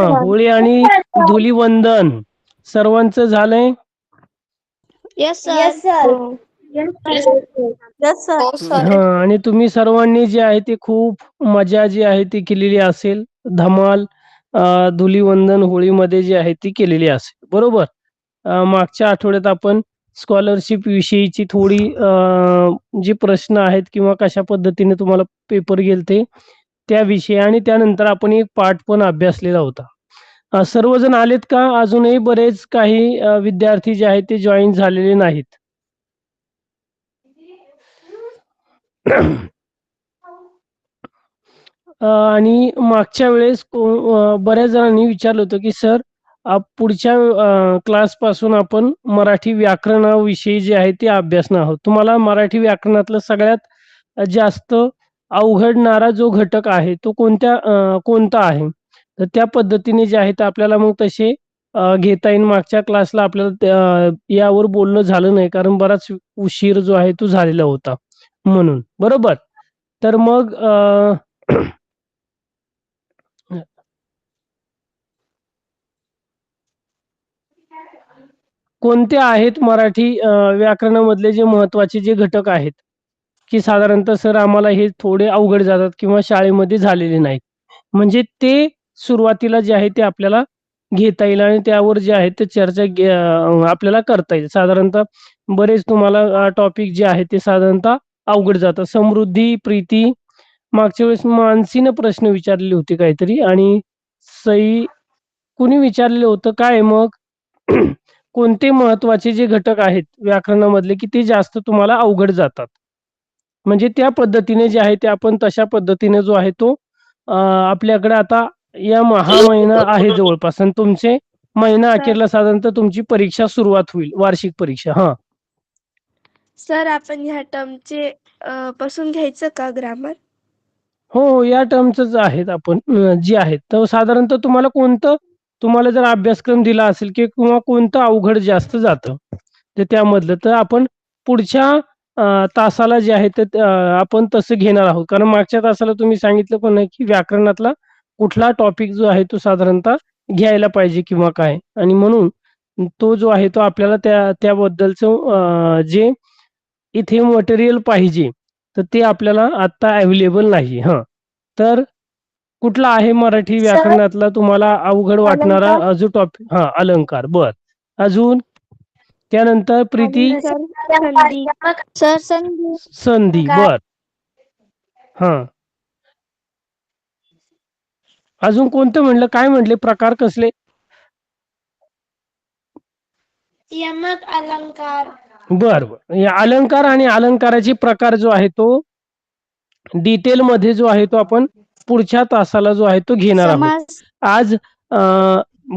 होळी आणि धुलीवंदन सर्वांचं झालंय. Yes Yes, sir. sir. हो. Yes, sir. हो सर. आणि तुम्ही सर्वांनी जे आहे ते खूप मजा जी आहे ती केलेली असेल. धमाल धुलीवंदन होळीमध्ये जी आहे ती केलेली असेल. बरोबर. मागच्या आठवड्यात आपण स्कॉलरशिप विषयीची थोडी जे प्रश्न आहेत किंवा कशा पद्धतीने तुम्हाला पेपर गेलते त्याविषयी आणि त्यानंतर आपण एक पाठ पण अभ्यासलेला होता. सर्वजण आलेत का? अजूनही बरेच काही विद्यार्थी जे आहेत ते जॉईन झालेले नाहीत. आणि मागच्या वेळेस बऱ्याच जणांनी विचारलं होतं की सर पुढच्या क्लासपासून आपण मराठी व्याकरणाविषयी जे आहे ते अभ्यासणार आहोत. तुम्हाला मराठी व्याकरणातलं सगळ्यात जास्त अवघडणारा जो घटक आहे तो कोणता आहे? तर त्या पद्धतीने जे आहे ते आपल्याला मग तसे घेता येईल. मागच्या क्लासला आपल्याला यावर बोलणं झालं नाही कारण बराच उशीर जो आहे तो झालेला होता म्हणून. बरोबर. तर मग कोणते आहेत मराठी व्याकरणामधले जे महत्त्वाचे जे घटक आहेत, की साधारणतः सर आम्हाला हे थोडे अवघड जातात किंवा शाळेमध्ये झालेले नाहीत. म्हणजे ते सुरुवातीला जे आहे ते आपल्याला घेता येईल आणि त्यावर जे आहे ते चर्चा आपल्याला करता येईल. साधारणतः बरेच तुम्हाला टॉपिक जे आहे ते साधारणतः अवघड जातात. समृद्धी, प्रीती मागच्या वेळेस मानसीनं प्रश्न विचारलेले होते काहीतरी आणि सई कुणी विचारलेलं होतं काय मग? कोणते महत्त्वाचे जे घटक आहेत व्याकरणामधले, की ते जास्त तुम्हाला अवघड जातात? म्हणजे त्या पद्धतीने जे आहे ते आपण तशा पद्धतीने जो आहे तो आपल्याकडे आता हा महिना आहे जवळपास आणि तुमचे महिना सर अखेरला साधारणतः तुमची परीक्षा सुरुवात होईल, वार्षिक परीक्षा. हां. सर आपण ह्या टर्मचे पासून घ्यायचं का ग्रामर? हो, या टर्मचंच आहेत आपण जी आहेत. तर साधारणतः तुम्हाला तुम्हाला जर अभ्यासक्रम दिला असेल की किंवा कोणतं अवघड जास्त जातं, तर त्यामधलं तर आपण पुढच्या तासाला जे आहे तर आपण तसं घेणार आहोत. कारण मागच्या तासाला तुम्ही सांगितलं पण नाही की व्याकरणातला कुठला टॉपिक जो आहे तो साधारणतः घ्यायला पाहिजे किंवा काय आणि म्हणून तो जो आहे तो आपल्याला त्याबद्दलचं जे इथे मटेरियल पाहिजे, तर ते आपल्याला आत्ता अवेलेबल नाही. हां. तर कुठला आहे मराठी Sir, व्याकरणातला तुम्हाला अवघड वाटणारा अलंकार. जो टॉपिक? हां, अलंकार. बरं. अजून? त्यानंतर प्रीती? आणि सर अलंकार, संधी. यमक, सर संधी. संधी. अलंकार. बरं. हां. अजून कोणतं म्हणलं? काय म्हटले? प्रकार कसले? यमक, अलंकार. बरं, बरं. या अलंकार आणि अलंकाराचे प्रकार जो आहे तो डिटेलमध्ये जो आहे तो आपण पुढच्या तासाला जो आहे तो घेणार आहोत. समास. आज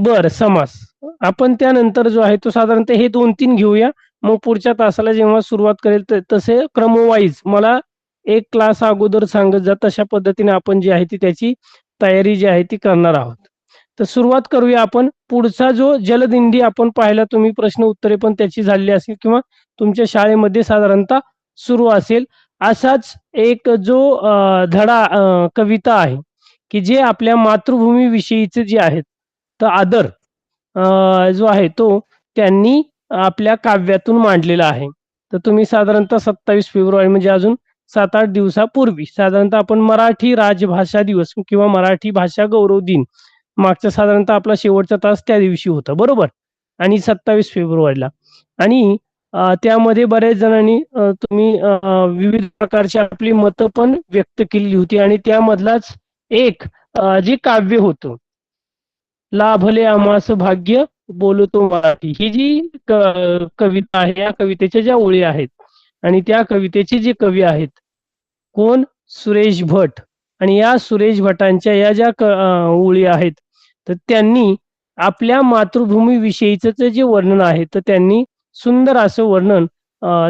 बरं समास. आपण त्यानंतर जो आहे तो साधारणतः हे 2-3 घेऊया. मग पुढच्या तासाला जेव्हा सुरुवात करेल तसे क्रमवाईज मला एक क्लास अगोदर सांगत जा. तशा पद्धतीने आपण जी आहे ती त्याची तयारी जी आहे ती करणार आहोत. तर सुरुवात करूया आपण. पुढचा जो जलदिंडी आपण पाहिला तुम्ही प्रश्न उत्तरे पण त्याची झालेली असेल किंवा तुमच्या शाळेमध्ये साधारणतः सुरू असेल. असाच एक जो धडा कविता आहे, की जे आपल्या मातृभूमीविषयीचे जे आहेत, तर आदर जो आहे तो त्यांनी आपल्या काव्यातून मांडलेला आहे. तर तुम्ही साधारणतः 27 फेब्रुवारी म्हणजे अजून 7-8 दिवसापूर्वी साधारणतः आपण मराठी राजभाषा दिवस किंवा मराठी भाषा गौरव दिन मागचा साधारणतः आपला शेवटचा तास त्या दिवशी होता. बरोबर? आणि 27 फेब्रुवारीला आणि त्यामध्ये बऱ्याच जणांनी तुम्ही विविध प्रकारची आपली मतं पण व्यक्त केलेली होती आणि त्यामधलाच एक जे काव्य होतं, लाभले आम्हास भाग्य बोलतो मराठी. ही जी कविता आहे, या कवितेच्या ज्या ओळी आहेत आणि त्या कवितेचे जे कवी आहेत, कोण? सुरेश भट. आणि या सुरेश भटांच्या या ज्या ओळी आहेत, तर त्यांनी आपल्या मातृभूमीविषयीचं जे वर्णन आहे, तर त्यांनी सुंदर असं वर्णन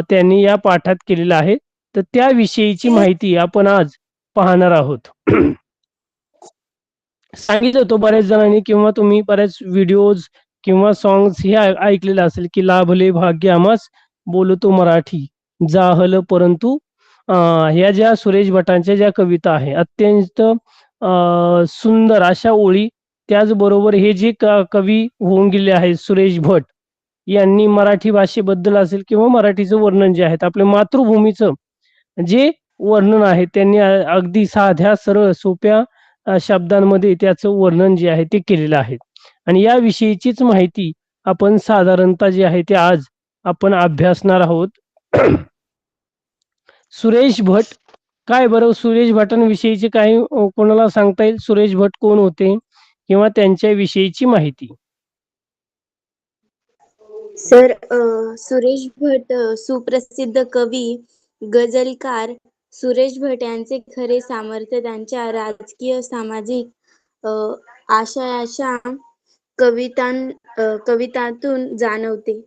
त्यांनी या पाठात केलेलं आहे. तर त्याविषयीची माहिती आपण आज पाहणार आहोत. सांगितलं होतं बऱ्याच जणांनी किंवा तुम्ही बऱ्याच व्हिडिओज किंवा सॉंग्स हे ऐकलेलं असेल, की लाभले भाग्य आम्हास बोलतो मराठी, जाहल परंतु ह्या ज्या सुरेश भटांच्या ज्या कविता आहे, अत्यंत सुंदर अशा ओळी त्याचबरोबर हे जे कवी होऊन गेले आहेत सुरेश भट यांनी मराठी भाषेबद्दल असेल किंवा मराठीचं वर्णन जे आहे आपल्या मातृभूमीचं जे वर्णन आहे त्यांनी अगदी साध्या सरळ सोप्या शब्दांमध्ये त्याचं वर्णन जे आहे ते केलेलं आहे. आणि या विषयीचीच माहिती आपण साधारणतः जे आहे ते आज आपण अभ्यासणार आहोत. सुरेश भट काय बरं, सुरेश भटांविषयीचे काही कोणाला सांगता येईल? सुरेश भट कोण होते किंवा त्यांच्या विषयीची माहिती? सर सुरेश भट सुप्रसिद्ध कवी, गझलकार. सुरेश भट यांचे खरे सामर्थ्य त्यांच्या राजकीय, सामाजिक आशयाच्या कवितांतून जाणवते.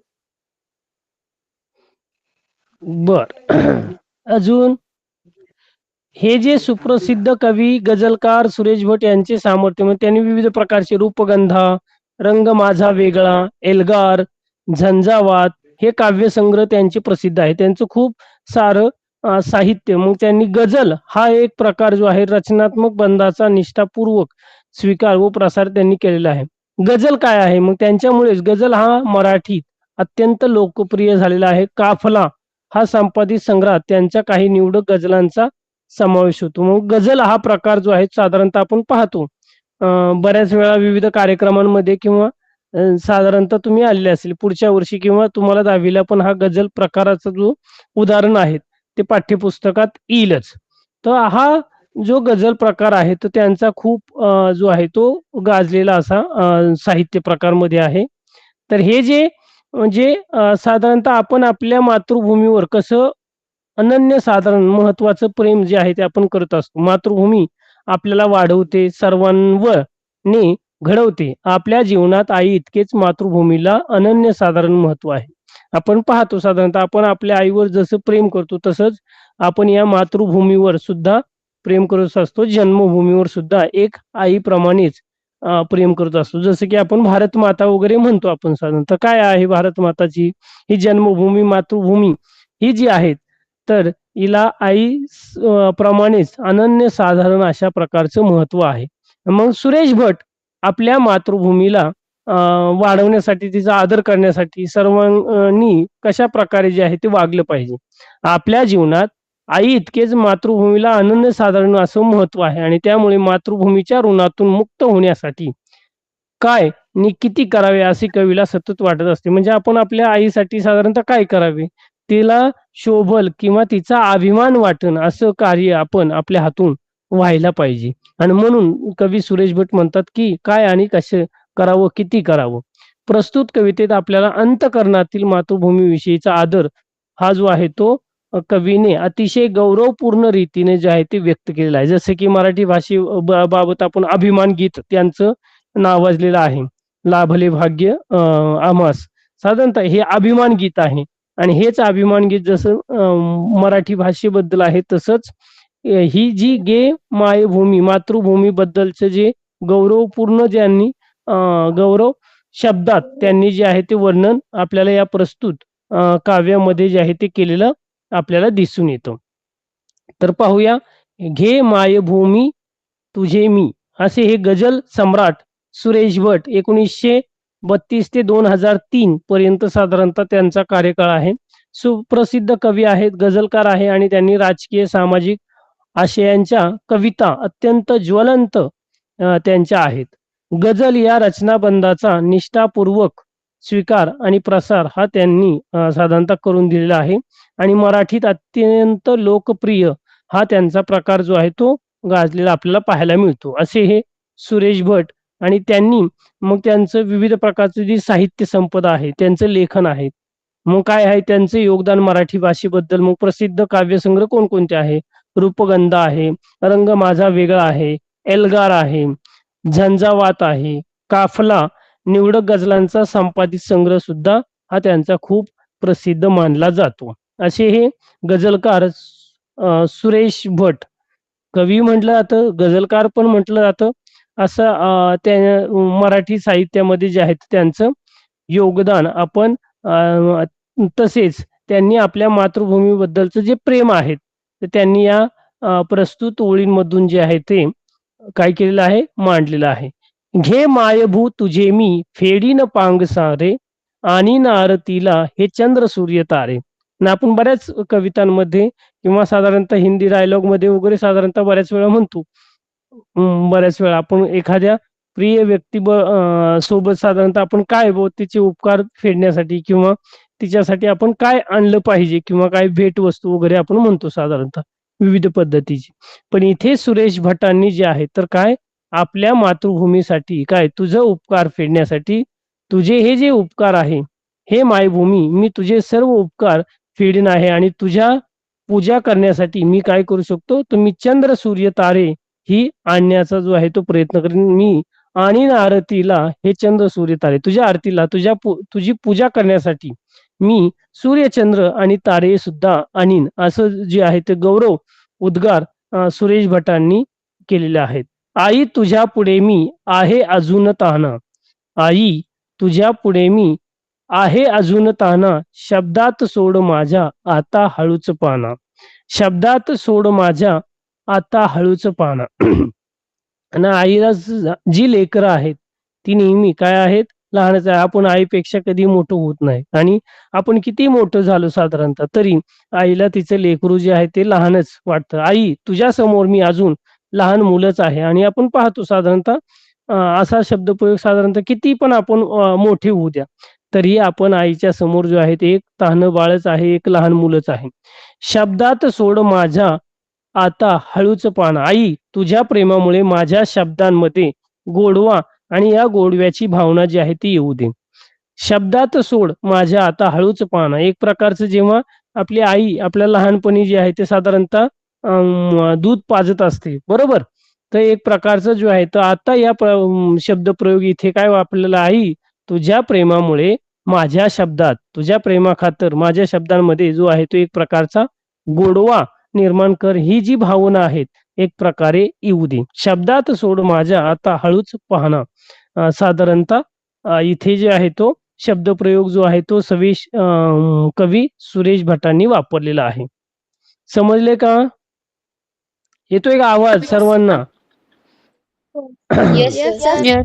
बर अजून हे जे सुप्रसिद्ध कवी गझलकार सुरेश भट यांचे सामर्थ्य म्हणजे त्यांनी विविध प्रकारचे रूपगंधा, रंग माझा वेगळा, एल्गार, झंझावात हे काव्यसंग्रह त्यांचे प्रसिद्ध आहे. त्यांचं खूप सारं साहित्य. मग त्यांनी गझल हा एक प्रकार जो आहे रचनात्मक बंधाचा निष्ठापूर्वक स्वीकार व प्रसार त्यांनी केलेला आहे. गझल काय आहे? मग त्यांच्यामुळेच गझल हा मराठीत अत्यंत लोकप्रिय झालेला आहे. काफला हा संपादित संग्रहात त्यांच्या काही निवडक गझलांचा समावेश होतो. मग गझल हा प्रकार जो आहे साधारणतः आपण पाहतो बऱ्याच वेळा विविध कार्यक्रमांमध्ये किंवा साधारणतः तुम्ही आलेले असेल पुढच्या वर्षी किंवा तुम्हाला 10वीला पण हा गझल प्रकाराचा जो उदाहरण आहे ते पाठ्यपुस्तकात येईलच. तर हा जो गझल प्रकार आहे तो त्यांचा खूप जो आहे तो गाजलेला असा साहित्य प्रकारमध्ये आहे. तर हे जे म्हणजे साधारणतः आपण आपल्या मातृभूमीवर कसं अनन्यसाधारण महत्वाचं प्रेम जे आहे ते आपण करत असतो. मातृभूमी आपल्याला वाढवते, सर्वांवर ने घडवते. आपल्या जीवनात आई इतकेच मातृभूमीला अनन्यसाधारण महत्व आहे. आपण पाहतो साधारणतः आपण आपल्या आईवर जसं प्रेम करतो तसंच आपण या मातृभूमीवर सुद्धा प्रेम करत असतो. जन्मभूमीवर सुद्धा एक आईप्रमाणेच प्रेम करत असतो. जसं की आपण भारत माता वगैरे म्हणतो आपण साधारणतः. काय आहे भारत माताची ही जन्मभूमी मातृभूमी ही जी आहे तर हिला आई प्रमाणेच अनन्यसाधारण अशा प्रकारचं महत्व आहे. मग सुरेश भट आपल्या मातृभूमीला वाढवण्यासाठी तिचा आदर करण्यासाठी सर्वांनी कशा प्रकारे जे आहे ते वागलं पाहिजे. आपल्या जीवनात आई इतकेच मातृभूमीला अनन्यसाधारण असं महत्व आहे आणि त्यामुळे मातृभूमीच्या ऋणातून मुक्त होण्यासाठी काय नि किती करावे असे कवीला सतत वाटत असते. म्हणजे आपण आपल्या आईसाठी साधारणतः काय करावे, तिला शोभल किंवा तिचा अभिमान वाटन असं कार्य आपण आपल्या हातून व्हायला पाहिजे. आणि म्हणून कवी सुरेश भट म्हणतात की काय आणि कसे करावं, किती करावं. प्रस्तुत कवितेत आपल्याला अंतःकरणातील मातृभूमीविषयीचा आदर हा जो आहे तो कवीने अतिशय गौरवपूर्ण रीतीने जे आहे ते व्यक्त केलेलं आहे. जसं की मराठी भाषे बाबत आपण अभिमान गीत त्यांचं नावाजलेलं आहे. लाभले भाग्य आम्हास. साधारणतः हे अभिमान गीत आहे आणि हेच अभिमान गीत जसं मराठी भाषेबद्दल आहे तसंच ही जी मायभूमी मातृभूमी बद्दलचं जे गौरवपूर्ण ज्यांनी गौरव शब्दात त्यांनी जे आहे ते वर्णन आपल्याला या प्रस्तुत काव्यामध्ये जे आहे ते केलेलं आपल्याला दिसून येतं. तर पाहूया, घे मायभूमी तुझे मी असे हे गझल सम्राट सुरेश भट 1932 ते 2003 पर्यंत साधारणतः त्यांचा कार्यकाळ आहे. सुप्रसिद्ध कवी आहेत, गझलकार आहे आणि त्यांनी राजकीय सामाजिक आशयांच्या कविता अत्यंत ज्वलंत त्यांच्या आहेत. गझल या रचनाबंधाचा निष्ठापूर्वक स्वीकार आणि प्रसार हा त्यांनी साधारणतः करून दिलेला आहे आणि मराठीत अत्यंत लोकप्रिय हा त्यांचा प्रकार जो आहे तो गाजलेला आपल्याला पाहायला मिळतो. असे हे सुरेश भट आणि त्यांनी मग त्यांचं विविध प्रकारचं जी साहित्य संपदा आहे त्यांचं लेखन आहे. मग काय आहे त्यांचं योगदान मराठी भाषेबद्दल. मग प्रसिद्ध काव्यसंग्रह कोणकोणते आहे? रूपगंध आहे, रंग माझा वेगळा आहे, एल्गार आहे, झंझावात आहे, काफला निवडक गझलांचा संपादित संग्रह सुद्धा हा त्यांचा खूप प्रसिद्ध मानला जातो. असे हे गझलकार सुरेश भट. कवी म्हटलं जातं, गझलकार पण म्हटलं जातं. असं त्या मराठी साहित्यामध्ये जे आहे त्यांचं योगदान आपण तसेच त्यांनी आपल्या मातृभूमीबद्दलचं जे प्रेम आहे तर त्यांनी या प्रस्तुत ओळींमधून जे आहे ते काय केलेलं आहे, मांडलेलं आहे. घे मायभू तुझे मी फेडीन पांग सारे आणि न आरतीला हे चंद्र सूर्य तारे. आणि आपण बऱ्याच कवितांमध्ये किंवा साधारणतः हिंदी डायलॉग मध्ये वगैरे साधारणतः बऱ्याच वेळा म्हणतो. बऱ्याच वेळा आपण एखाद्या प्रिय व्यक्ती सोबत साधारणतः आपण काय तिचे उपकार फेडण्यासाठी किंवा तिच्यासाठी आपण काय आणलं पाहिजे किंवा काय भेटवस्तू वगैरे आपण म्हणतो साधारणतः विविध पद्धतीची. पण इथे सुरेश भटांनी जे आहे तर काय आपल्या मातृभूमीसाठी काय तुझं उपकार फेडण्यासाठी तुझे हे जे उपकार आहे हे मायभूमी मी तुझे सर्व उपकार फेडीन आहे आणि तुझ्या पूजा करण्यासाठी मी काय करू शकतो तर मी चंद्र सूर्य तारे ही आणण्याचा जो आहे तो प्रयत्न करेन मी. आणि आरतीला हे चंद्र सूर्य तारे तुझ्या आरतीला तुझी पूजा करण्यासाठी मी सूर्यचंद्र आणि तारे सुद्धा आणीन असं जे आहे ते गौरव उद्गार सुरेश भटांनी केलेले आहेत. आई तुझ्या पुढे मी आहे अजून ताना. आई तुझ्या पुढे मी आहे अजून ताना शब्दात सोड माझ्या आता हळूच पाना. शब्दात सोड माझ्या आता हळूच पाना. आणि आईला जी लेकरं आहेत ती नेहमी काय आहेत लहानच आहे. आपण आईपेक्षा कधी मोठं होत नाही आणि आपण किती मोठं झालो साधारणतः तरी आईला तिचं लेकरू जे आहे ते लहानच वाटतं. आई तुझ्या समोर मी अजून लहान मुलंच आहे आणि आपण पाहतो साधारणतः असा शब्दप्रयोग साधारणतः किती पण आपण मोठे होऊ द्या तरी आपण आईच्या समोर जो आहे ते एक तहान बाळच आहे एक लहान मुलंच आहे. शब्दात सोड माझ्या आता हळूच पाना. आई तुझ्या प्रेमामुळे माझ्या शब्दांमध्ये गोडवा आणि या गोडव्याची भावना जी आहे ती येऊ दे. शब्दात सोड माझ्या आता हळूच पाना. एक प्रकारचं जेव्हा आपली आई आपल्या लहानपणी जे आहे ते साधारणतः दूध पाजत असते बरोबर. तर एक प्रकारचं जो आहे तर आता या शब्दप्रयोग इथे काय वापरलेला आई तुझ्या प्रेमामुळे माझ्या शब्दात तुझ्या प्रेमाखातर माझ्या शब्दांमध्ये जो आहे तो एक प्रकारचा गोडवा निर्माण कर ही जी भावना आहेत एक प्रकारे येऊ दे. शब्दात सोड माझ्या आता हळूच पाहना. साधारणतः इथे जे आहे तो शब्दप्रयोग जो आहे तो कवी सुरेश भटांनी वापरलेला आहे. समजले का? येतोय का आवाज सर्वांना? Yes sir.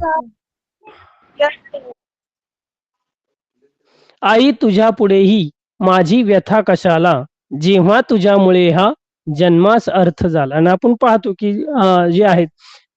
आई तुझ्या पुढेही माझी व्यथा कशाला जेव्हा तुझ्यामुळे हा जन्मास अर्थ झाला. आणि आपण पाहतो की जे आहेत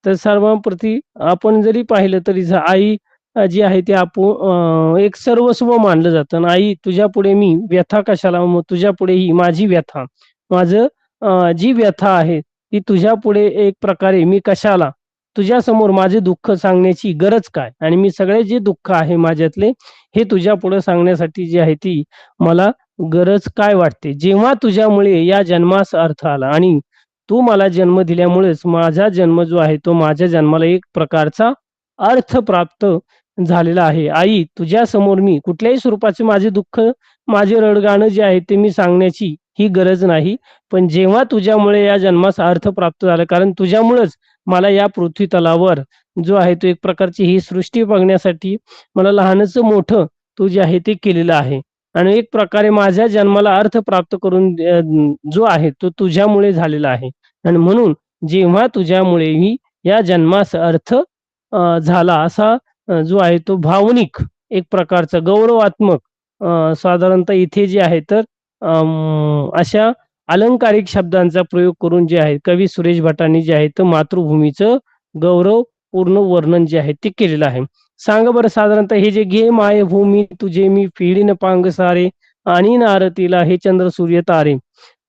तर सर्वप्रती आपण जरी पाहिलं तरी आई जी आहे ती आपण एक सर्वस्व मानलं जातं. आणि आई तुझ्या पुढे मी व्यथा कशाला मग तुझ्या पुढेही माझी व्यथा माझं जी व्यथा आहे ती तुझ्या पुढे एक प्रकारे मी कशाला तुझ्या समोर माझे दुःख सांगण्याची गरज काय आणि मी सगळे जे दुःख आहे माझ्यातले हे तुझ्या पुढे सांगण्यासाठी जी आहे ती मला गरज काय वाटते जेव्हा तुझ्यामुळे या जन्मास अर्थ आला आणि तू मला जन्म दिल्यामुळेच माझा जन्म जो आहे तो माझ्या जन्माला एक प्रकारचा अर्थ प्राप्त झालेला आहे. आई तुझ्या समोर मी कुठल्याही स्वरूपाचे माझे दुःख माझे रडगाणं जे आहे ते मी सांगण्याची ही गरज नाही. पण जेव्हा तुझ्यामुळे या जन्मास अर्थ प्राप्त झाला कारण तुझ्यामुळेच मला या पृथ्वी तलावर जो आहे तो एक प्रकारची ही सृष्टी बघण्यासाठी मला लहानच मोठं तू जे आहे ते केलेलं आहे. आणि एक प्रकारे माझ्या जन्माला अर्थ प्राप्त करून जो आहे तो तुझ्यामुळे झालेला आहे. आणि म्हणून जेव्हा तुझ्यामुळे ही या जन्मास अर्थ झाला असा जो आहे तो भावनिक एक प्रकारचा गौरवात्मक साधारणतः इथे जे आहे तर अशा अलंकारिक शब्दांचा प्रयोग करून जे आहे कवी सुरेश भटांनी जे आहे तर मातृभूमीचं गौरवपूर्ण वर्णन जे आहे ते केलेलं आहे. सांगा बरं साधारणतः हे जे घे माय भूमी तुझे मी फेडीन पांग सारे आणि आरतीला हे चंद्र सूर्य तारे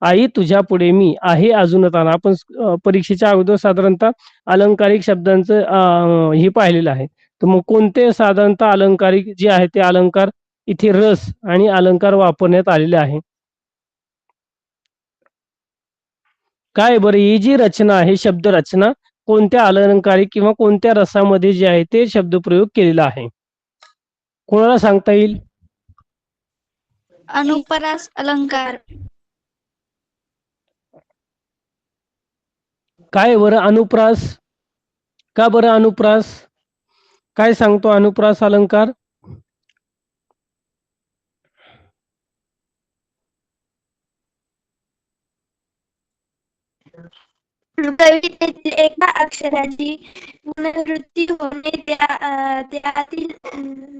आई तुझ्या पुढे मी आहे अजून ताना. आपण परीक्षेच्या अगोदर साधारणतः अलंकारिक शब्दांचं हे पाहिलेलं आहे. तर मग कोणते साधारणतः अलंकारिक जे आहे ते अलंकार इथे रस आणि अलंकार वापरण्यात आलेले आहे. काय बरं ही जी रचना आहे शब्द रचना कोणत्या अलंकारिक किंवा कोणत्या रसामध्ये जे आहे ते शब्दप्रयोग केलेला आहे कोणाला सांगता येईल? अनुप्रास अलंकार. काय बरं अनुप्रास का बरं अनुप्रास काय सांगतो अनुप्रास अलंकार? कवितेतील एका अक्षराची पुनरावृत्ती होणे त्यातील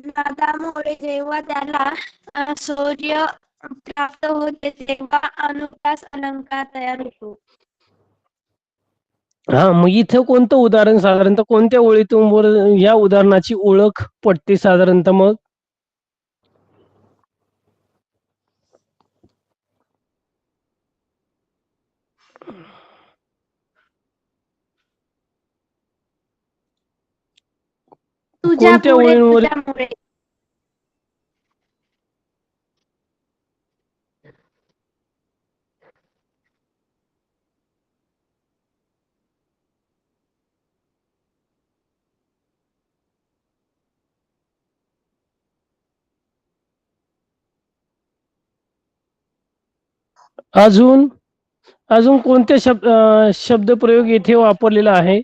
नादामुळे जेव्हा त्याला शौर्य प्राप्त होते तेव्हा अनुप्रास अलंकार तयार होतो. हा, मग इथं कोणतं उदाहरण साधारणतः कोणत्या ओळीतून या उदाहरणाची ओळख पटते साधारणतः मग? तुझ्या कोणत्या पुढे ओळींवर? तुझ्यामुळे. अजून अजून कोणते शब्दप्रयोग येथे वापरलेला आहे?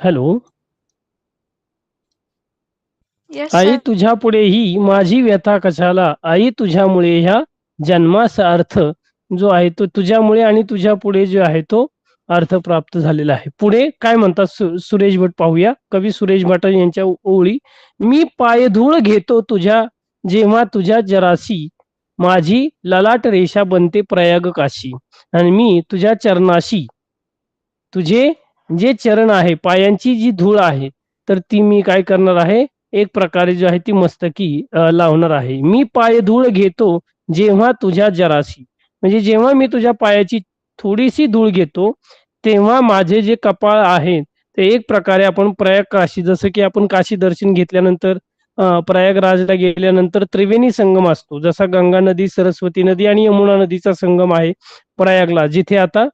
हॅलो. Yes I sir. तुझ्या पुढे ही माझी व्यथा कशाला, आई तुझ्यामुळे ह्या जन्माचा अर्थ जो आहे तो तुझ्यामुळे आणि तुझ्या पुढे जो आहे तो अर्थ प्राप्त झालेला आहे. पुढे काय म्हणतात सुरेश भट पाहूया. कवी सुरेश भट यांच्या ओळी. मी पायधूळ घेतो तुझ्या जेव्हा तुझ्या जरासी, माझी ललाट रेषा बनते प्रयाग काशी. आणि मी तुझ्या चरणाशी, तुझे जे चरण आहे पायांची जी धूळ आहे तर ती मी काय करणार आहे, एक प्रकारे जो आहे ती मस्तकी लावणार आहे. मी पायधूळ घेतो जेव्हा तुझ्या जराशी, म्हणजे जेव्हा मी तुझ्या पायाची थोडीशी धूळ घेतो तेव्हा माझे जे कपाळ आहे ते एक प्रकारे आपण प्रयाग काशी, जसं की आपण काशी दर्शन घेतल्यानंतर प्रयागराजला गेल्यानंतर त्रिवेणी संगम असतो, जसा गंगा नदी, सरस्वती नदी आणि यमुना नदीचा संगम आहे प्रयागला, जिथे आता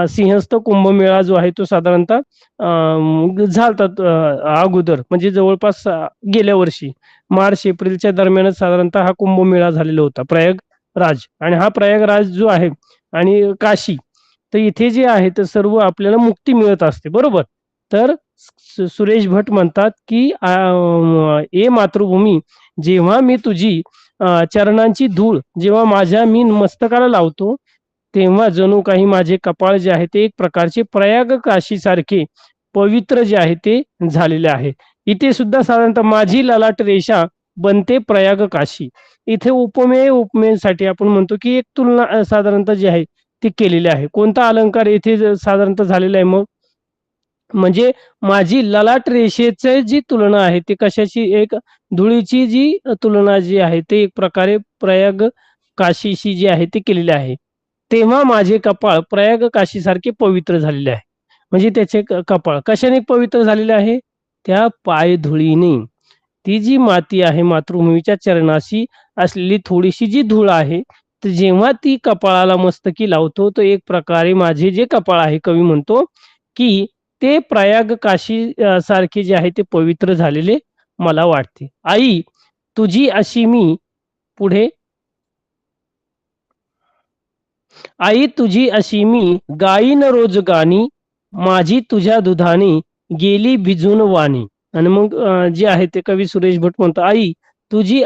सिंहस्थ कुंभमेळा जो आहे तो साधारणतः झालतात अगोदर, म्हणजे जवळपास गेल्या वर्षी मार्च एप्रिलच्या दरम्यानच साधारणतः हा कुंभमेळा झालेला होता प्रयागराज. आणि हा प्रयागराज जो आहे आणि काशी, तर इथे जे आहे तर सर्व आपल्याला मुक्ती मिळत असते, बरोबर. तर सुरेश भट म्हणतात की ए मातृभूमी, जेव्हा मी तुझी चरणांची धूळ जेव्हा माझ्या मी मस्तकाला लावतो तेव्हा जणू काही माझे कपाळ जे आहे ते एक प्रकारचे प्रयाग काशी सारखे पवित्र जे आहे ते झालेले आहे. इथे सुद्धा साधारणतः माझी ललाट रेषा बनते प्रयाग काशी. इथे उपमेसाठी आपण म्हणतो की एक तुलना साधारणतः जी आहे ती केलेली आहे. कोणता अलंकार येथे साधारणतः झालेला आहे मग? म्हणजे माझी ललाट रेषेची जी तुलना आहे ती कशाची, एक धुळीची जी तुलना जी आहे ते एक प्रकारे प्रयाग काशीशी जी आहे ती केलेली आहे. तेव्हा माझे कपाळ प्रयाग काशीसारखे पवित्र झालेले आहे. म्हणजे त्याचे कपाळ कशाने पवित्र झालेले आहे? त्या पायधुळीने. ती जी माती आहे मातृभूमीच्या चरणाशी असलेली थोडीशी जी धूळ आहे, तर जेव्हा ती कपाळाला मस्तकी लावतो तर एक प्रकारे माझे जे कपाळ आहे, कवी म्हणतो की ते प्रयाग काशी सारखे जे आहे ते पवित्र झालेले मला वाटते. आई तुझी अशी मी पुढे, आई तुझी अशी मी गाईन रोज गाणी, माझी तुझ्या दुधाने गेली भिजून वाणी. आणि मग जे आहे ते कवी सुरेश भट म्हणतो, आई तुझी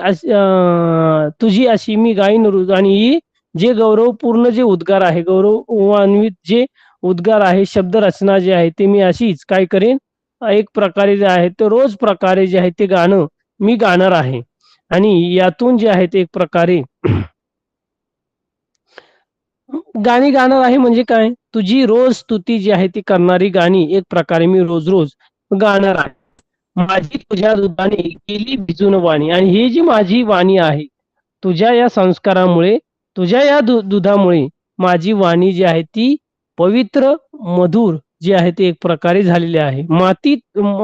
अशी मी गाईन रोज, आणि ही जे गौरवपूर्ण जे उद्गार आहे, गौरवान्वित जे उद्गार आहे, शब्द रचना जे आहे ते मी अशीच काय करेन, एक प्रकारे जे आहे ते रोज प्रकारे जे आहे ते गाणं मी गाणार आहे. आणि यातून जे आहे ते एक प्रकारे गाणी गाणार आहे. म्हणजे काय, तुझी रोज स्तुती जी आहे ती करणारी गाणी एक प्रकारे मी रोज रोज गाणार आहे. माझी तुझ्या दुधाने गेली भिजून वाणी, आणि ही जी माझी वाणी आहे तुझ्या या संस्कारामुळे, तुझ्या या दुधामुळे माझी वाणी जी आहे ती पवित्र मधुर जी आहे ते एक प्रकारे झालेली आहे.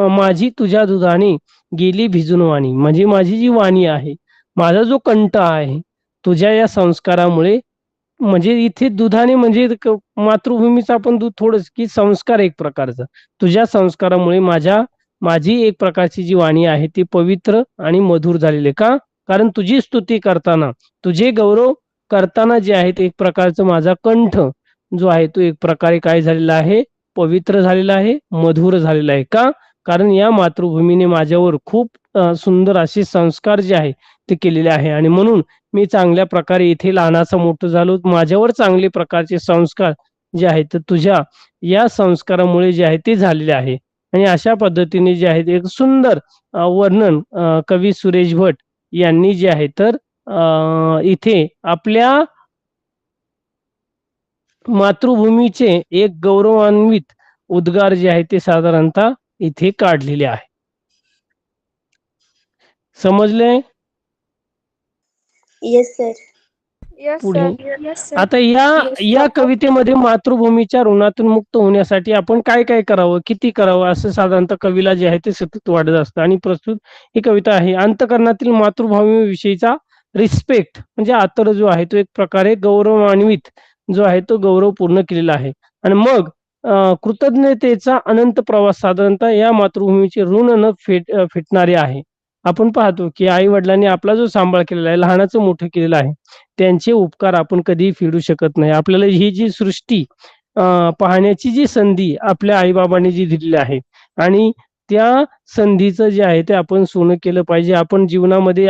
माझी तुझ्या दुधाने गेली भिजून वाणी, म्हणजे माझी जी वाणी आहे, माझा जो कंठ आहे तुझ्या या संस्कारामुळे, म्हणजे इथे दुधाने म्हणजे मातृभूमीचा आपण दूध थोडंच की संस्कार एक प्रकारचा, तुझ्या संस्कारामुळे माझी एक प्रकारची जी वाणी आहे ती पवित्र आणि मधुर झालेली. का? कारण तुझी स्तुती करताना, तुझे गौरव करताना जे आहे ते एक प्रकारचं माझा कंठ जो आहे तो एक प्रकारे काय झालेला आहे, पवित्र झालेला आहे, मधुर झालेला आहे. का? कारण या मातृभूमीने माझ्यावर खूप सुंदर असे संस्कार जे आहे ते केलेले आहे आणि म्हणून मी चांगल्या प्रकारे इथे लहानाचं मोठं झालो. माझ्यावर चांगले प्रकारचे संस्कार जे आहेत तर तुझ्या या संस्कारामुळे जे आहे ते झालेले आहे. आणि अशा पद्धतीने जे आहे एक सुंदर वर्णन कवी सुरेश भट यांनी जे आहे तर इथे आपल्या मातृभूमीचे एक गौरवान्वित उद्गार जे आहे ते साधारणतः इथे काढलेले आहे. समजले? Yes sir. यस पुढे सर. Yes sir. आता या कवितेमध्ये मातृभूमीच्या ऋणातून मुक्त होण्यासाठी आपण काय काय करावं, किती करावं असं साधारणतः कवीला जे आहे ते सतत वाटत असतं. आणि प्रस्तुत ही कविता आहे. अंतःकरणातील मातृभूमीविषयीचा रिस्पेक्ट म्हणजे आदर जो आहे तो एक प्रकारे गौरवान्वित जो आहे तो गौरव पूर्ण केलेला आहे. आणि मग कृतज्ञतेचा अनंत प्रवास साधारणतः या मातृभूमीचे ऋण न फिटणारे आहे. आपण पाहतो की आई वडिलांनी आपला जो सांभाळ केलेला आहे, लहानाचं मोठं केलेलं आहे, त्यांचे उपकार आपण कधीही फेडू शकत नाही. आपल्याला ही जी सृष्टी पाहण्याची जी संधी आपल्या आईबाबांनी जी दिलेली आहे आणि त्या संधीचं जे आहे ते आपण सोनं केलं पाहिजे. आपण जीवनामध्ये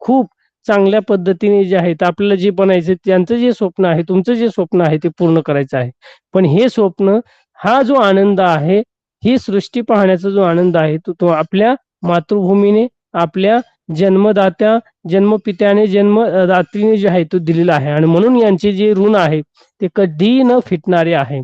खूप चांगल्या पद्धतीने जे आहे ते आपल्याला जे बनायचं त्यांचं जे स्वप्न आहे, तुमचं जे स्वप्न आहे ते पूर्ण करायचं आहे. पण हे स्वप्न, हा जो आनंद आहे, ही सृष्टी पाहण्याचा जो आनंद आहे तो आपल्या मातृभूमीने, आपल्या जन्मदात्या जन्मपित्याने जन्मदात्रीने जे आहे तो दिलेला आहे. आणि म्हणून यांचे जे ऋण आहे ते कधीही न फिटणारे आहे.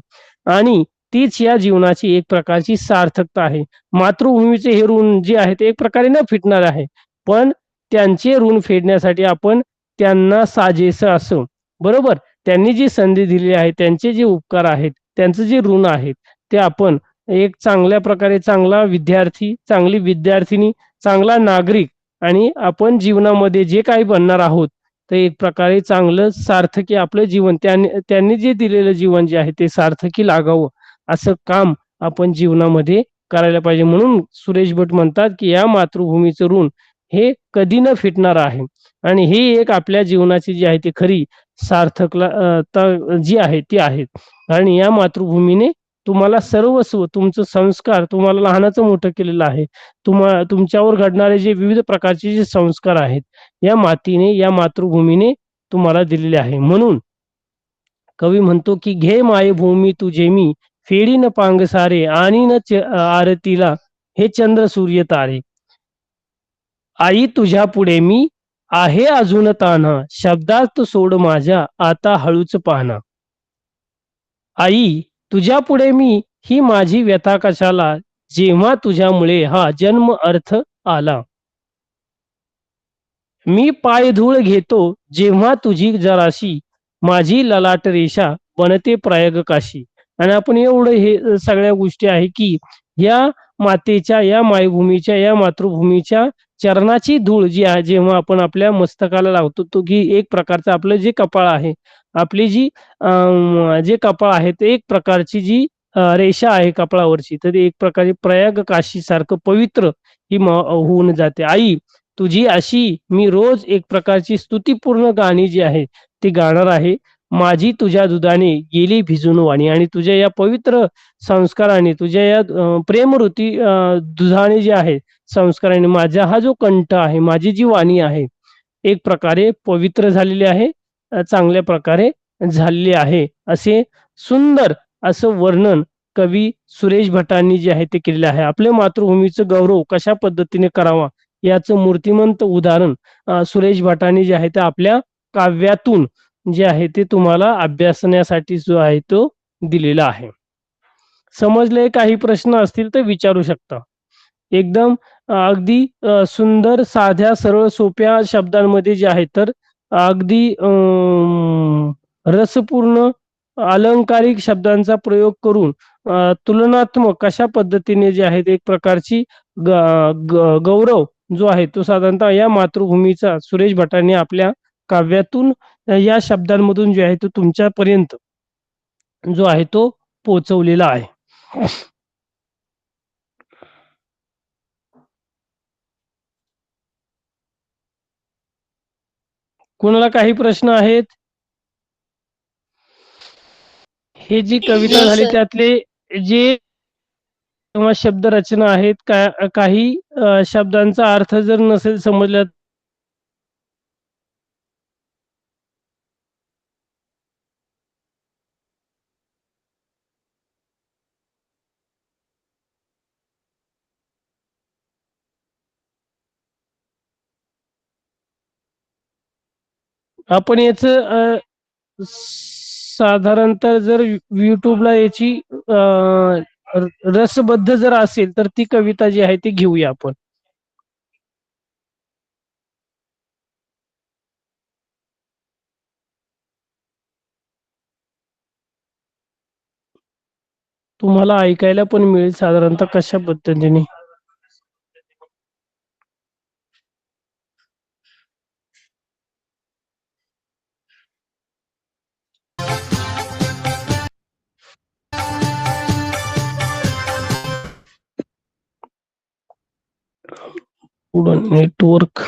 आणि तीच या जीवनाची एक प्रकारची सार्थकता आहे. मातृभूमीचे हे ऋण जे आहे ते एक प्रकारे न फिटणार आहे, पण त्यांचे ऋण फेडण्यासाठी आपण त्यांना साजेसं असं, बरोबर, त्यांनी जी संधी दिली आहे, त्यांचे जे उपकार आहेत, त्यांचं जे ऋण आहेत ते आपण एक चांगल्या प्रकारे चांगला विद्यार्थी, चांगली विद्यार्थिनी, चांगला नागरिक आणि आपण जीवनामध्ये जे काही बनणार आहोत ते एक प्रकारे चांगलं सार्थकी आपलं जीवन त्यांनी जे दिलेलं जीवन जे आहे ते सार्थकी लागावं असं काम आपण जीवनामध्ये करायला पाहिजे. म्हणून सुरेश भट म्हणतात की या मातृभूमीचं ऋण हे कधी न फिटणार आहे. आणि ही एक आपल्या जीवनाची जी आहे ती खरी सार्थकता जी आहे ती आहे. आणि या मातृभूमीने तुम्हाला सर्वस्व, तुमचं संस्कार, तुम्हाला लहानाचं मोठं केलेलं आहे, तुमच्यावर घडणारे जे विविध प्रकारचे जे संस्कार आहेत, या मातीने, या मातृभूमीने तुम्हाला दिलेले आहे. म्हणून कवी म्हणतो की घे मायभूमी तुझे मी, फेडी न पांगसारे आणि न आरतीला हे चंद्र सूर्य तारे. आई तुझ्या पुढे मी आहे अजून तान्हा, शब्दात सोड माझ्या आता हळूच पाहना. आई तुझ्या पुढे मी ही माझी व्यथा कशाला, जेव्हा तुझ्यामुळे हा जन्म अर्थ आला. मी पायधूळ घेतो जेव्हा तुझी जराशी, माझी ललाट रेषा बनते प्रयाग काशी. आणि आपण एवढं हे सगळ्या गोष्टी आहे की या मातेच्या, या मायभूमीच्या, या मातृभूमीच्या चरणाची धूळ जी आहे जेव्हा आपण आपल्या मस्तकाला लावतो, तो की एक प्रकारचं आपलं जे कपाळ आहे, आपली जी जे कपाळ आहे ते एक प्रकारची जी रेषा आहे कपाळावरची, तर एक प्रकारे प्रयाग काशी सारखं पवित्र ही होऊन जाते. आई तुझी अशी मी रोज एक प्रकारची स्तुतीपूर्ण गाणी जी आहे ती गाणार आहे. माझी तुझ्या दुधाने गेली भिजून वाणी. आणि तुझ्या या पवित्र संस्काराने, तुझ्या या प्रेमरूती दुधाने जे आहे संस्काराने माझा हा जो कंठ आहे, माझी जी वाणी आहे एक प्रकारे पवित्र झालेली आहे, चांगल्या प्रकारे झालेली आहे. असे सुंदर असं वर्णन कवी सुरेश भटांनी जे आहे ते केलेले आहे. आपल्या मातृभूमीचं गौरव कशा पद्धतीने करावा याचं मूर्तिमंत उदाहरण सुरेश भटांनी जे आहे ते आपल्या काव्यातून जे आहे ते तुम्हाला अभ्यासण्यासाठी जो आहे तो दिलेला आहे. समजले? काही प्रश्न असतील तर विचारू शकता. एकदम अगदी सुंदर, साध्या, सरळ, सोप्या शब्दांमध्ये जे आहे तर अगदी रसपूर्ण अलंकारिक शब्दांचा प्रयोग करून तुलनात्मक कशा पद्धतीने जे आहे एक प्रकारची गौरव जो आहे तो साधारणतः या मातृभूमीचा सुरेश भटांनी आपल्या काव्यातून या शब्दांमधून जे आहे तो तुमच्यापर्यंत जो आहे तो पोहोचवलेला आहे. कोणाला काही प्रश्न आहेत? हे जी कविता No, झाली sir. त्यातले जे किंवा शब्दरचना आहेत काही शब्दांचा अर्थ जर नसेल समजला आपण याच साधारणतः जर युट्यूबला याची रसबद्ध जर असेल तर ती कविता जी आहे ती घेऊया आपण. तुम्हाला ऐकायला पण मिळेल साधारणतः कशा पद्धतीने. पुढं नेटवर्क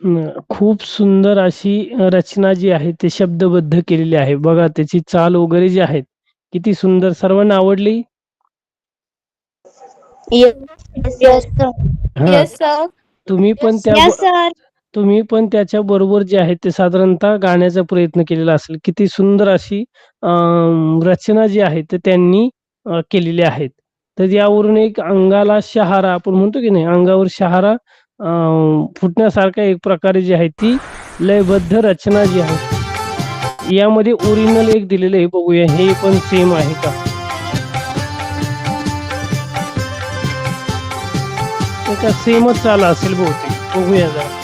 खूप सुंदर अशी रचना जी आहे ते शब्दबद्ध केलेली आहे. बघा त्याची चाल वगैरे जी आहेत किती सुंदर, सर्वांना आवडली? Yes, sir. हा, येस सर. तुम्ही पण त्या Yes, sir. तुम्ही पण त्याच्या बरोबर जे आहे ते साधारणतः गाण्याचा प्रयत्न केलेला असेल. किती सुंदर अशी रचना जी आहे ते त्यांनी केलेली आहेत. तर यावरून एक अंगाला शहारा आपण म्हणतो की नाही, अंगावर शहारा फुटण्यासारखा एक प्रकारे जी आहे ती लयबद्ध रचना जी आहे. यामध्ये ओरिजिनल एक दिलेलं आहे, बघूया हे पण सेम आहे का. एका सेमच चाल असेल बहुतेक, बघूया जरा.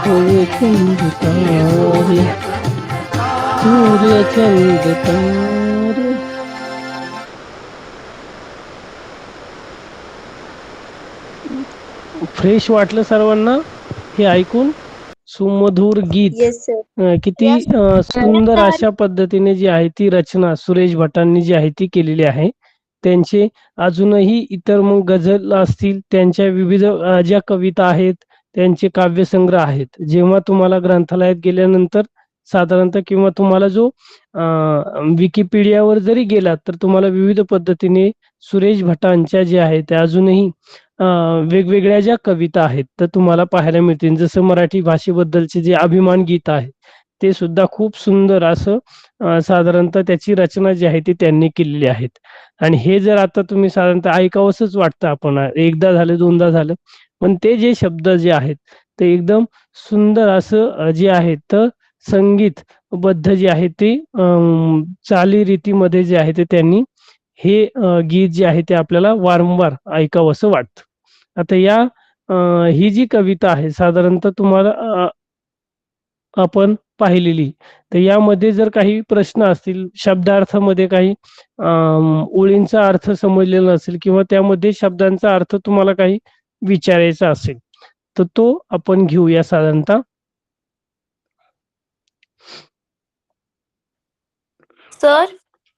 चंद्रतारे चंद तारे, सूर्य चंद तारे. फ्रेश वाटलं सर्वांना हे ऐकून? सुमधुर गीत. Yes sir. किती सुंदर अशा पद्धतीने जी आहे ती रचना सुरेश भटांनी जी आहे ती केलेली आहे. त्यांचे अजूनही इतर मग गझल असतील, त्यांच्या विविध ज्या कविता आहेत त्यांचे काव्यसंग्रह आहेत. जेव्हा तुम्हाला ग्रंथालयात गेल्यानंतर साधारणतः किंवा तुम्हाला जो विकिपीडियावर जरी गेलात तर तुम्हाला विविध पद्धतीने सुरेश भटांच्या ज्या आहेत त्या अजूनही वेगवेगळ्या ज्या कविता आहेत तर तुम्हाला पाहायला मिळतील. जसं मराठी भाषेबद्दलचे जे अभिमान गीत आहे ते सुद्धा खूप सुंदर असं साधारणतः त्याची रचना जी आहे ती त्यांनी केलेली आहेत. आणि हे जर आता तुम्ही साधारणतः ऐकावंसच वाटतं आपण एकदा झालं दोनदा झालं, पण ते जे शब्द जे आहेत ते एकदम सुंदर असं जे आहेत तर संगीतबद्ध जे आहे ते चालीरीतीमध्ये जे आहे ते त्यांनी हे गीत जे आहे ते आपल्याला वारंवार ऐकावंसं वाटतं. आता या ही जी कविता आहे साधारणतः तुम्हाला आपण पाहिलेली, तर यामध्ये जर काही प्रश्न असतील, शब्दार्थामध्ये काही ओळींचा अर्थ समजलेला नसेल किंवा त्यामध्ये शब्दांचा अर्थ तुम्हाला काही विचारायचा असेल, तर तो आपण घेऊया साधारणतः. सर,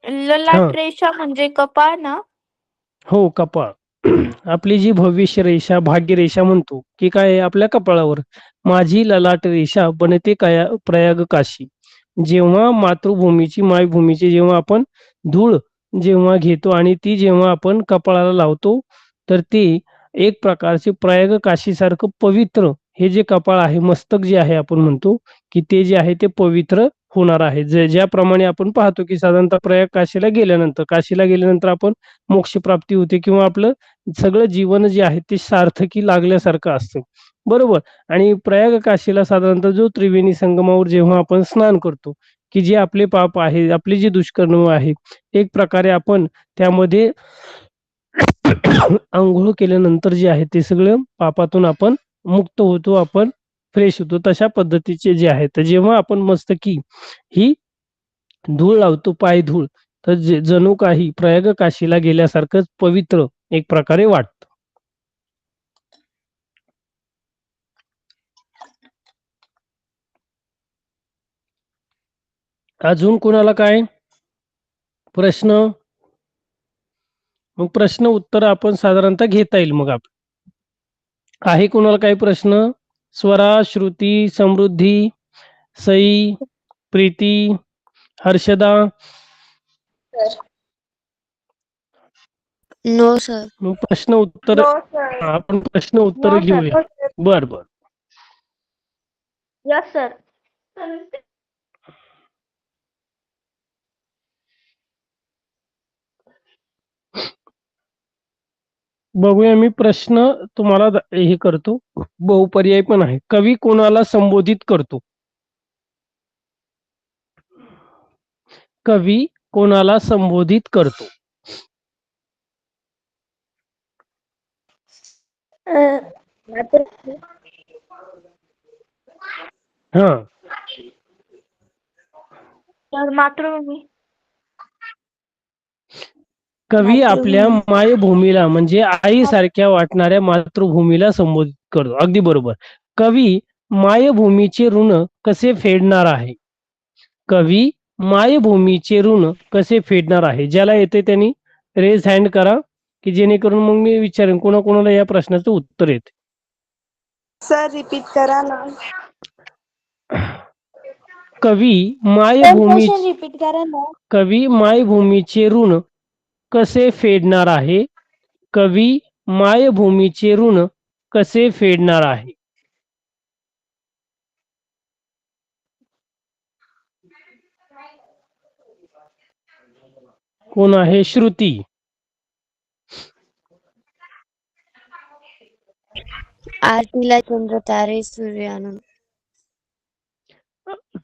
ललाट हां. रेषा म्हणजे कपाळ ना? हो, कपाळ. आपली जी भविष्य रेषा, भाग्यरेषा म्हणतो, की काय आहे आपल्या कपाळावर. माझी ललाट रेषा बनते प्रयाग काशी. जेव्हा मातृभूमीची, मायभूमीची जेव्हा आपण धूळ जेव्हा घेतो आणि ती जेव्हा आपण कपाळाला लावतो, तर ती एक प्रकारचे प्रयाग काशीसारखं पवित्र हे जे कपाळ आहे, मस्तक जे आहे आपण म्हणतो, की ते जे आहे ते पवित्र होणार आहे. ज्याप्रमाणे आपण पाहतो, की साधारणतः प्रयाग काशीला गेल्यानंतर आपण मोक्षप्राप्ती होते किंवा आपलं सगळं जीवन जे आहे ते सार्थकी लागल्यासारखं असतं. बरोबर. आणि प्रयाग काशीला साधारणतः जो त्रिवेणी संगमावर जेव्हा आपण स्नान करतो, की जे आपले पाप आहे, आपले जे दुष्कर्म आहे, एक प्रकारे आपण त्यामध्ये अंघोळ केल्यानंतर जे आहे ते सगळं पापातून आपण मुक्त होतो, आपण फ्रेश होतो. तशा पद्धतीचे जे आहे, तर जेव्हा आपण मस्तकी ही धूळ लावतो, पाय धूळ, तर जणू काही प्रयाग काशीला गेल्यासारखंच पवित्र एक प्रकारे वाटतं. अजून कोणाला काय प्रश्न? मग प्रश्न उत्तर आपण साधारणतः घेता येईल. मग आहे कोणाला काही प्रश्न? स्वरा, श्रुती, समृद्धी, सई, प्रीती, हर्षदा. No sir. मग प्रश्न उत्तर आपण प्रश्न उत्तर घेऊया. बर बर. Yes sir. बघूया, मी प्रश्न तुम्हाला हे करतो. बहुपर्याय पण आहे. कवी कोणाला संबोधित करतो? कवी कोणाला संबोधित करतो? हा. सर, मातृभूमी. कवी आपल्या मायभूमीला म्हणजे आईसारख्या वाटणाऱ्या मातृभूमीला संबोधित करतो. अगदी बरोबर. कवी मायभूमीचे ऋण कसे फेडणार आहे? कवी मायभूमीचे ऋण कसे फेडणार आहे? ज्याला येते त्यांनी रेज हँड करा, की जेणेकरून मग मी विचारेन कोणाकोणाला या प्रश्नाचं उत्तर येते. सर रिपीट करा ना. कवी रिपीट करा ना. कवी मायभूमीचे ऋण कसे फेडणार आहे? कवी मायभूमीचे ऋण कसे फेडणार आहे? कोण आहे? श्रुती. आरतीला चंद्र तारे सूर्य आणून.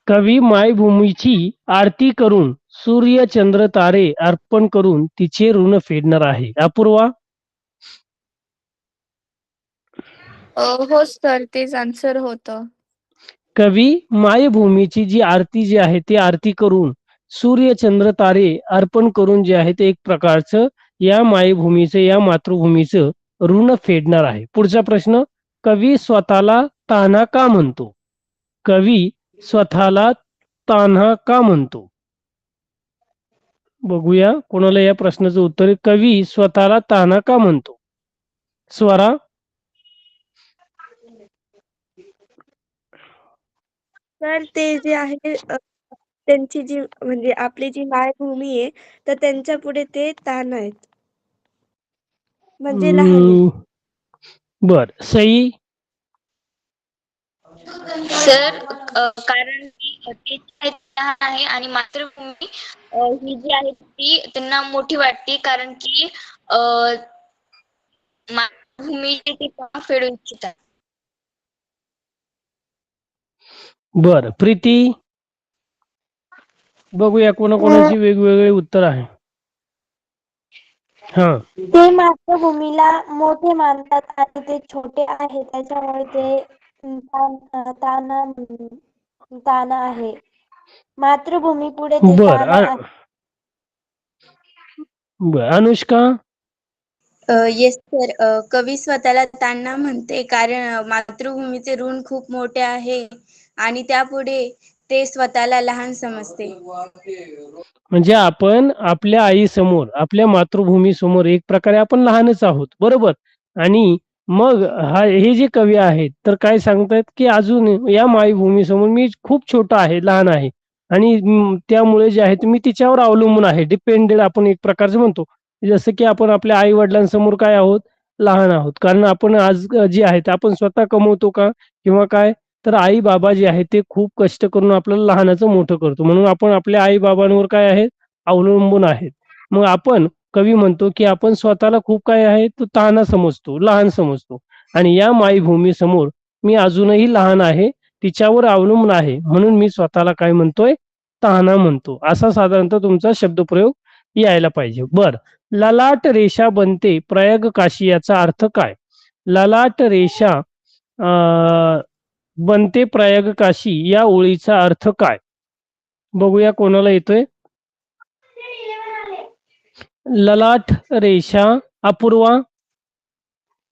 कवी मायभूमीची आरती करून सूर्य चंद्र तारे अर्पण करून तिचे ऋण फेडणार आहे. अपूर्वा. हो सर, तेच आन्सर होतं. कवी मायभूमीची जी आरती जी आहे ती आरती करून सूर्य चंद्र तारे अर्पण करून जे आहे ते एक प्रकारचं या मायभूमीचं, या मातृभूमीचं ऋण फेडणार आहे. पुढचा प्रश्न. कवी स्वतःला तान्हा का म्हणतो? कवी स्वतःला तान्हा का म्हणतो? बघूया कोणाला या प्रश्नाचं उत्तर. कवी स्वतःला तान्हा का म्हणतो? स्वरा. तर ते जे आहे त्यांची जी म्हणजे आपली जी मायभूमी आहे तर त्यांच्या पुढे ते ताण आहेत म्हणजे लहान आहेत. हम्म, बर सई. सर कारण की ते जे लहान आहे आणि मातृभूमी ही जी आहे ती त्यांना मोठी वाटते कारण की अ, मातृभूमी ती पार फेडू इच्छितात. बर प्रीती. बघूया कोणाकोणाची वेगवेगळे उत्तर आहे. हा ते मातृभूमीला मोठे मानतात आणि ते छोटे आहे त्याच्यामुळे ते ताना आहे. मातृभूमी पुढे ते बर ताना आहे. बर अनुष्का. येस सर, कवी स्वतःला तान्हा म्हणते कारण मातृभूमीचे ऋण खूप मोठे आहे आणि त्यापुढे ते स्वतःला लहान समजते. म्हणजे आपण आपल्या आई समोर आपल्या मातृभूमी समोर एक प्रकारे आपण लहानच आहोत बरोबर. आणि मग हे जे कवी आहेत तर काय सांगतात की अजून या मायभूमी समोर मी खूप छोटा आहे लहान आहे. आणि त्यामुळे जे आहे मी तिच्यावर अवलंबून आहे डिपेंडेड आपण एक प्रकारचं म्हणतो. जसं की आपण आपल्या आई वडिलांसमोर काय आहोत लहान आहोत कारण आपण आज जे आहेत आपण स्वतः कमवतो का किंवा काय तर आई बाबा जे आहे ते खूप कष्ट करून आपल्याला लहानाचं मोठं करतो म्हणून आपण आपल्या आई बाबांवर काय आहे अवलंबून आहेत. मग आपण कवी म्हणतो की आपण स्वतःला खूप काय आहे तो ताना समजतो लहान समजतो. आणि या मायभूमी समोर मी अजूनही लहान आहे तिच्यावर अवलंबून आहे म्हणून मी स्वतःला काय म्हणतोय ताना म्हणतो. असा साधारणतः तुमचा शब्दप्रयोग यायला पाहिजे. बर ललाट रेषा बनते प्रयाग काशी याचा अर्थ काय. ललाट रेषा बनते प्रयाग काशी या ओळीचा अर्थ काय. बघूया कोणाला येतोय. ललाट रेषा अपूर्वा.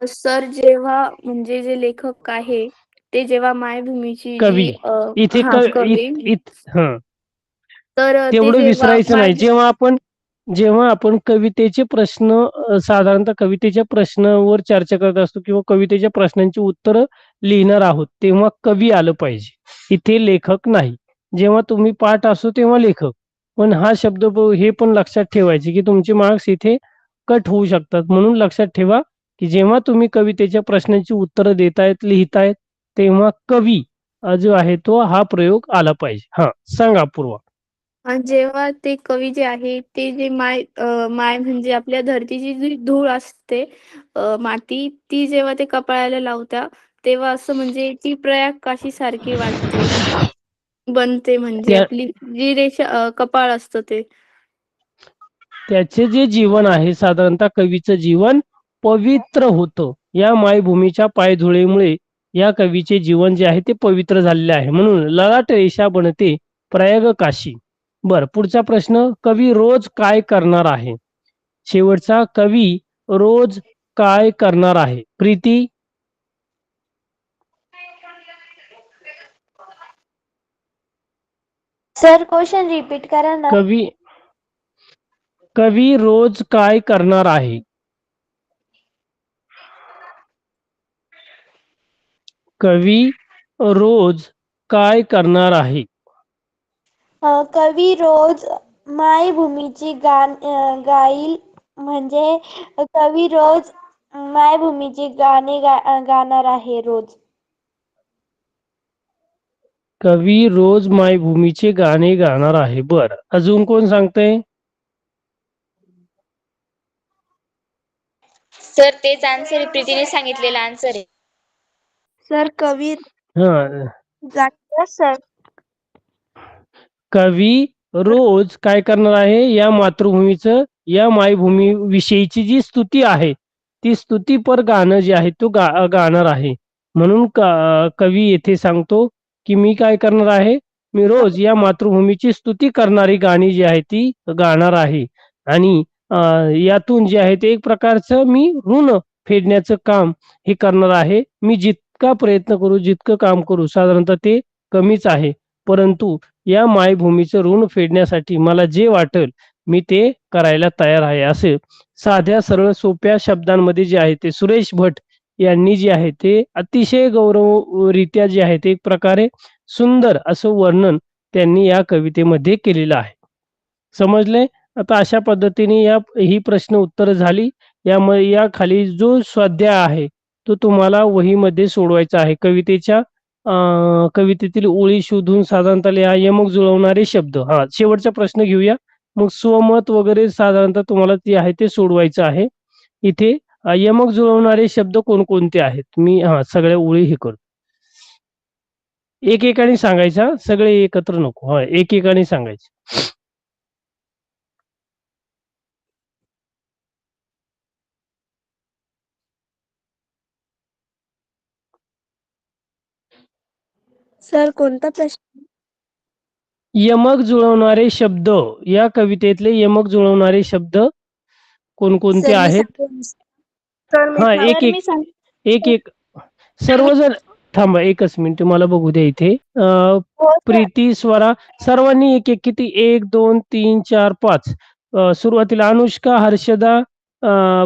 सर जेव्हा म्हणजे जे लेखक आहे ते जेव्हा मायभूमीची कवी जी इथे कवी हा तर ते तेवढं जेव्हा विसरायचं नाही. जेव्हा आपण कवितेचे प्रश्न साधारणतः कवितेच्या प्रश्नावर चर्चा करत असतो किंवा कवितेच्या प्रश्नांची उत्तरं लिहिणार आहोत तेव्हा कवी आलं पाहिजे इथे लेखक नाही. जेव्हा तुम्ही पाठ असो तेव्हा लेखक. पण हा शब्द हे पण लक्षात ठेवायचे की तुमचे मार्क्स इथे कट होऊ शकतात म्हणून लक्षात ठेवा की जेव्हा तुम्ही कवितेच्या प्रश्नांची उत्तरं देतायत लिहितायत तेव्हा कवी जो आहे तो हा प्रयोग आला पाहिजे. हा सांगा पूर्वा. आणि जेव्हा ते कवी जे आहे ते जे माय म्हणजे आपल्या धरतीची जी धूळ असते माती ती जेव्हा ते कपाळाला लावता तेव्हा असं म्हणजे ती प्रयाग काशी सारखी वाटते बनते म्हणजे त्या आपली जी रेषा कपाळ असतं ते. त्याचे जे जीवन आहे साधारणतः कवीचं जीवन पवित्र होतं या मायभूमीच्या पायधुळेमुळे या कवीचे जीवन जे आहे ते पवित्र झालेले आहे म्हणून ललाट रेषा बनते प्रयाग काशी. बर पुढचा प्रश्न कवी रोज काय करणार आहे. शेवटचा कवी रोज काय करणार आहे. प्रीती. सर क्वेश्चन रिपीट करा ना. कवी रोज काय करणार आहे. कवी रोज काय करणार आहे. कवी रोज मायभूमीची गाईल म्हणजे कवी रोज मायभूमीची गाणे गाणार आहे रोज. कवी रोज मायभूमीचे गाणे गाणार आहे. बर अजून कोण सांगतंय. सर तेच आन्सर आहे प्रीतीने सांगितलेला आन्सर आहे. सर कवी हा जागतात सर. कवी रोज काय करणार आहे या मातृभूमीचं या मायभूमी विषयीची जी स्तुती आहे ती स्तुतीपर गाणं जे आहे तो गाणार आहे. म्हणून कवी येथे सांगतो की मी काय करणार आहे मी रोज या मातृभूमीची स्तुती करणारी गाणी जी आहे ती गाणार आहे. आणि यातून जे आहे ते एक प्रकारचं मी ऋण फेडण्याचं काम हे करणार आहे. मी जितका प्रयत्न करू जितकं काम करू साधारणतः ते कमीच आहे परंतु या मायभूमीचं ऋण फेडण्यासाठी मला जे वाटेल मी ते करायला तयार आहे. असे साध्या सरळ सोप्या शब्दांमध्ये जे आहे ते सुरेश भट यांनी जे आहे ते अतिशय गौरवरित्या जे आहे ते एक प्रकारे सुंदर असं वर्णन त्यांनी या कवितेमध्ये केलेलं आहे. समजले? आता अशा पद्धतीने ही प्रश्न उत्तर झाली. यामुळे या खाली जो स्वाध्याय आहे तो तुम्हाला वहीमध्ये सोडवायचा आहे. कवितेतील ओळी शोधून साधारणतः लिहा. यमक जुळवणारे शब्द. शेवटचा प्रश्न घेऊया. मग स्वमत वगैरे साधारणतः तुम्हाला जे आहे ते सोडवायचं आहे. इथे यमक जुळवणारे शब्द कोणकोणते आहेत? मी सगळ्या ओळी हे करतो. एकेकाने सांगायचा, सगळे एकत्र नको. एकेकाने सांगायचे. सर कोणता प्रश्न? यमक जुळवणारे शब्द. या कवितेतले यमक जुळवणारे शब्द कोणकोणते सर, मी आहेत? सांगू? एक सर्वजण थांबा, एकच मिनिट मला बघू द्या इथे. प्रीती, स्वरा, सर्वांनी एक एक किती? 1 2 3 4 5. सुरुवातीला अनुष्का, हर्षदा,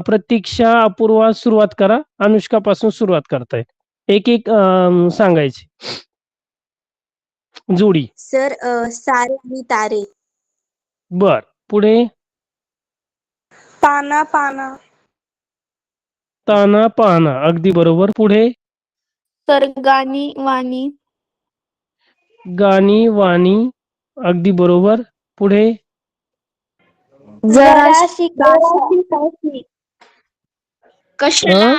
प्रतीक्षा, अपूर्वा सुरुवात करा. अनुष्का पासून सुरुवात करतायत. एक एक सांगायचे जोडी. सर, सारे आणि तारे. बर, पुढे. पाना पाना. ताना पाहना, अगदी बरोबर. पुढे. तर गाणी वाणी. गाणी वाणी, अगदी बरोबर. पुढे. जराशी कशाला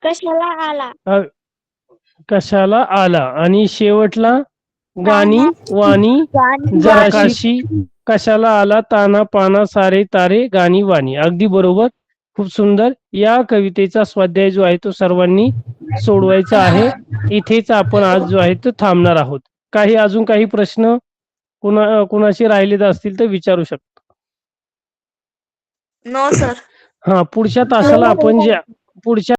कशाला आला. कशाला आला. आणि शेवटला गाणी वाणी जराशी. कशाला आला, ताना पाना, सारे तारे, गाणी वाणी. अगदी बरोबर, खूप सुंदर. या कवितेचा स्वाध्याय जो आहे तो सर्वांनी सोडवायचा आहे. इथेच आपण आज जो आहे तो थांबणार आहोत. अजून काही प्रश्न कुणाशी राहिलेले असतील तर विचारू शकतो. No sir. पुढच्या तासाला आपण पुढच्या